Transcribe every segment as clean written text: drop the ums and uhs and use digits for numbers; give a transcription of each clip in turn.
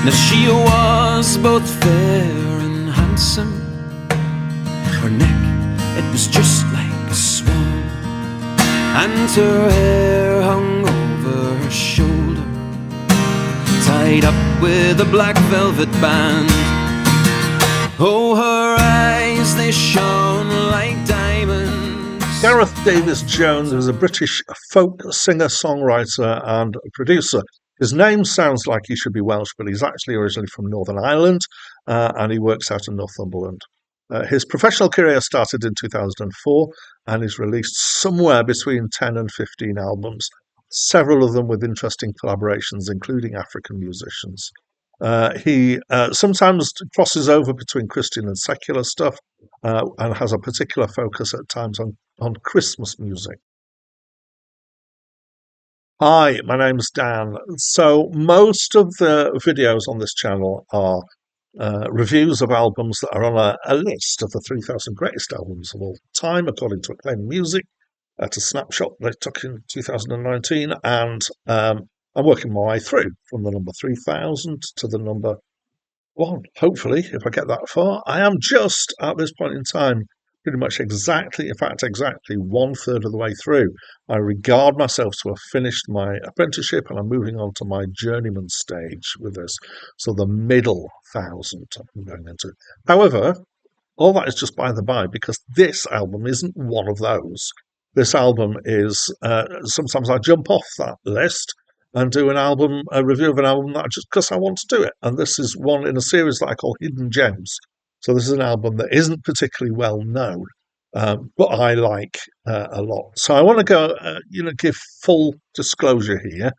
Now she was both fair and handsome. Her neck, it was just like a swan, and her hair hung over her shoulder, tied up with a black velvet band. Oh, her eyes, they shone like diamonds. Gareth Davies-Jones is a British folk singer-songwriter and producer. His name sounds like he should be Welsh, but he's actually originally from Northern Ireland, and he works out in Northumberland. His professional career started in 2004, and he's released somewhere between 10 and 15 albums, several of them with interesting collaborations, including African musicians. He sometimes crosses over between Christian and secular stuff, and has a particular focus at times on Christmas music. Hi, my name's Dan. So most of the videos on this channel are reviews of albums that are on a list of the 3,000 greatest albums of all time, according to Acclaim Music, at a snapshot they took in 2019, and I'm working my way through from the number 3,000 to the number 1. Hopefully, if I get that far, I am just at this point in time pretty much exactly 1/3 of the way through. I regard myself to have finished my apprenticeship, and I'm moving on to my journeyman stage with this. So the middle 1,000 I'm going into. However, all that is just by the by, because this album isn't one of those. This album is, sometimes I jump off that list and do a review of an album that just because I want to do it. And this is one in a series that I call Hidden Gems. So this is an album that isn't particularly well known, but I like a lot. So I want to go, give full disclosure here,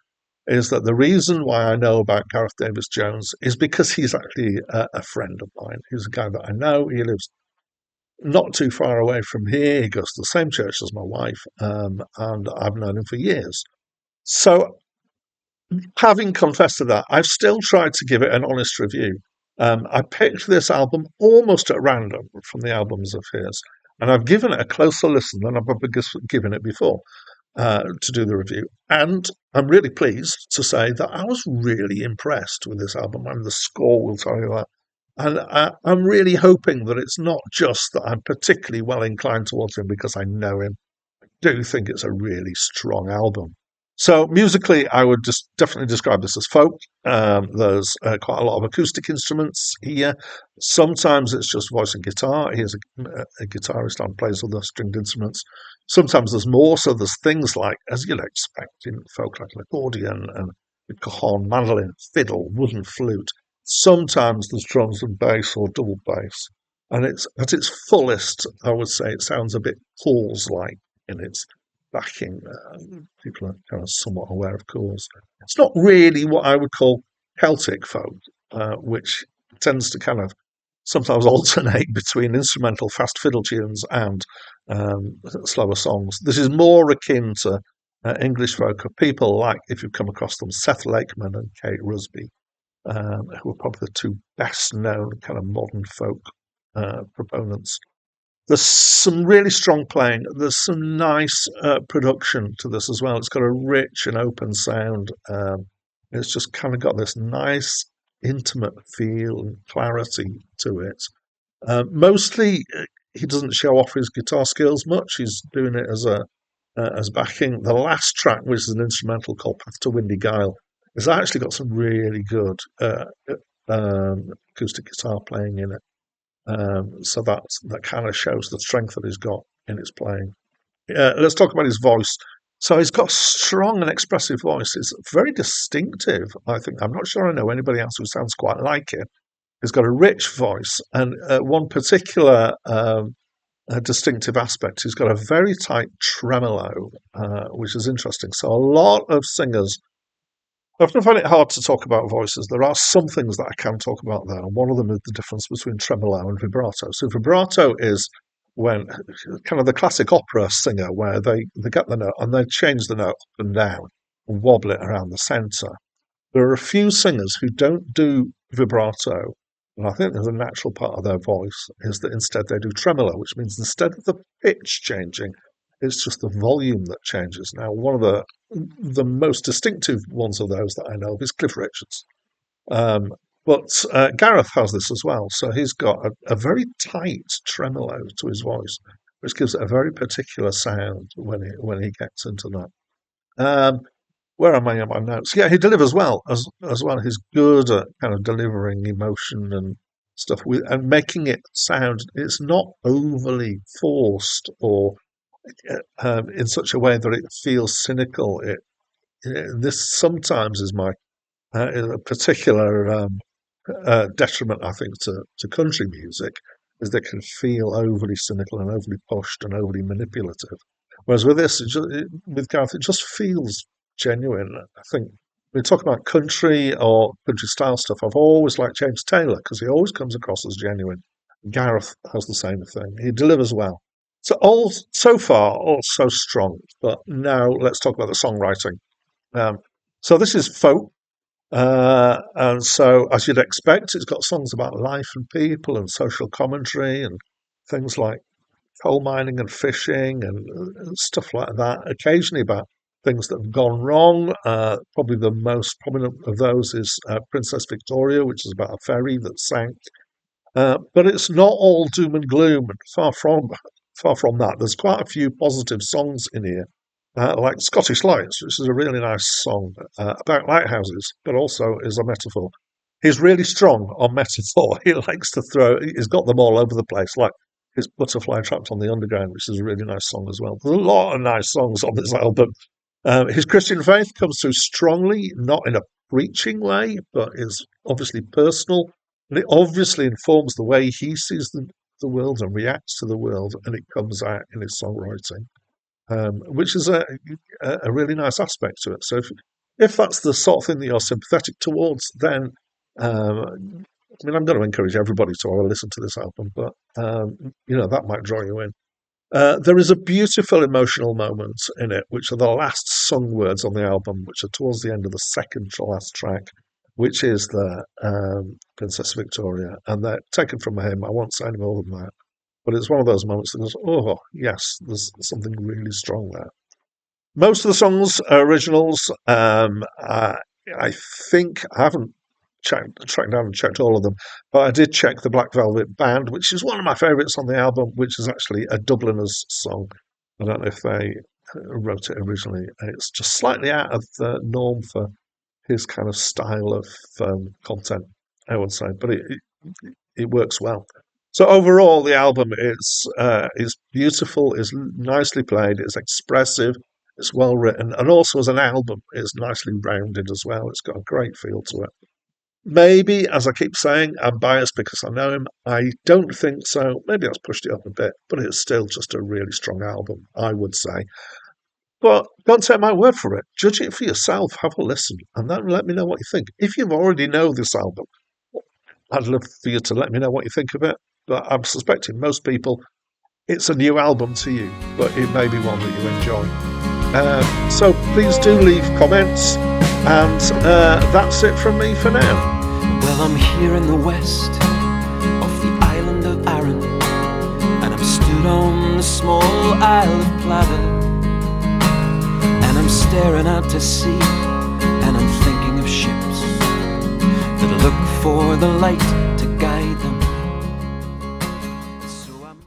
is that the reason why I know about Gareth Davies-Jones is because he's actually a friend of mine. He's a guy that I know. He lives not too far away from here. He goes to the same church as my wife, and I've known him for years. So having confessed to that, I've still tried to give it an honest review. I picked this album almost at random from the albums of his, and I've given it a closer listen than I've ever given it before to do the review. And I'm really pleased to say that I was really impressed with this album, and the score will tell you that. And I'm really hoping that it's not just that I'm particularly well inclined towards him because I know him. I do think it's a really strong album. So musically, I would just definitely describe this as folk. There's quite a lot of acoustic instruments here. Sometimes it's just voice and guitar. Here's a guitarist and plays other stringed instruments. Sometimes there's more. So there's things like, as you'd expect in folk, like an accordion and a cajon, mandolin, fiddle, wooden flute. Sometimes there's drums and bass or double bass. And it's at its fullest, I would say it sounds a bit Calls-like in its backing. People are kind of somewhat aware of Calls. It's not really what I would call Celtic folk, which tends to kind of sometimes alternate between instrumental fast fiddle tunes and slower songs. This is more akin to English folk of people like, if you've come across them, Seth Lakeman and Kate Rusby, who are probably the two best known kind of modern folk proponents. There's some really strong playing. There's some nice production to this as well. It's got a rich and open sound. It's just kind of got this nice, intimate feel and clarity to it. Mostly, he doesn't show off his guitar skills much. He's doing it as backing. The last track, which is an instrumental called Path to Windy Gyle, has actually got some really good acoustic guitar playing in it. So that kind of shows the strength that he's got in his playing. Let's talk about his voice. So he's got a strong and expressive voice. It's very distinctive, I think. I'm not sure I know anybody else who sounds quite like it. He's got a rich voice, and one particular distinctive aspect, he's got a very tight tremolo, which is interesting. So a lot of singers, I often find it hard to talk about voices. There are some things that I can talk about there, and one of them is the difference between tremolo and vibrato. So vibrato is when kind of the classic opera singer, where they get the note and they change the note up and down and wobble it around the centre. There are a few singers who don't do vibrato, and I think there's a natural part of their voice is that instead they do tremolo, which means instead of the pitch changing, it's just the volume that changes. Now, one of the most distinctive ones of those that I know of is Cliff Richards. But Gareth has this as well. So he's got a very tight tremolo to his voice, which gives it a very particular sound when he gets into that. Where am I in my notes? Yeah, he delivers well as well. He's good at kind of delivering emotion and stuff and making it sound. It's not overly forced or in such a way that it feels cynical. This sometimes is my a particular detriment, I think, to country music, is they can feel overly cynical and overly pushed and overly manipulative. Whereas with this, with Gareth, it just feels genuine. I think when we talk about country or country style stuff, I've always liked James Taylor because he always comes across as genuine. Gareth has the same thing. He delivers well. So far, all so strong. But now let's talk about the songwriting. Um, so this is folk. And so, as you'd expect, it's got songs about life and people and social commentary and things like coal mining and fishing and stuff like that. Occasionally about things that have gone wrong. Probably the most prominent of those is Princess Victoria, which is about a ferry that sank. But it's not all doom and gloom. Far from that. There's quite a few positive songs in here, like Scottish Lights, which is a really nice song about lighthouses, but also is a metaphor. He's really strong on metaphor. He likes to he's got them all over the place, like his Butterfly Trapped on the Underground, which is a really nice song as well. There's a lot of nice songs on this album. His Christian faith comes through strongly, not in a preaching way, but is obviously personal. And it obviously informs the way he sees the world and reacts to the world, and it comes out in his songwriting. Which is a really nice aspect to it. So if that's the sort of thing that you're sympathetic towards, then I mean, I'm going to encourage everybody to have a listen to this album, but that might draw you in. There is a beautiful emotional moment in it, which are the last sung words on the album, which are towards the end of the second to last track, which is the Princess Victoria, and they're taken from a hymn. I won't say any more than that. But it's one of those moments that goes, oh, yes, there's something really strong there. Most of the songs are originals. I think I haven't tracked down and checked all of them, but I did check the Black Velvet Band, which is one of my favourites on the album, which is actually a Dubliners song. I don't know if they wrote it originally. It's just slightly out of the norm for his kind of style of content, I would say, but it works well. So overall, the album is beautiful, is nicely played, it's expressive, it's well written, and also as an album, it's nicely rounded as well. It's got a great feel to it. Maybe, as I keep saying, I'm biased because I know him. I don't think so. Maybe I've pushed it up a bit, but it's still just a really strong album, I would say. But don't take my word for it. Judge it for yourself. Have a listen, and then let me know what you think. If you already know this album, I'd love for you to let me know what you think of it. But I'm suspecting most people, it's a new album to you, but it may be one that you enjoy. So please do leave comments, and that's it from me for now. Well, I'm here in the west of the island of Arran, and I'm stood on the small Isle of Pladder, and I'm staring out to sea, and I'm thinking of ships that look for the light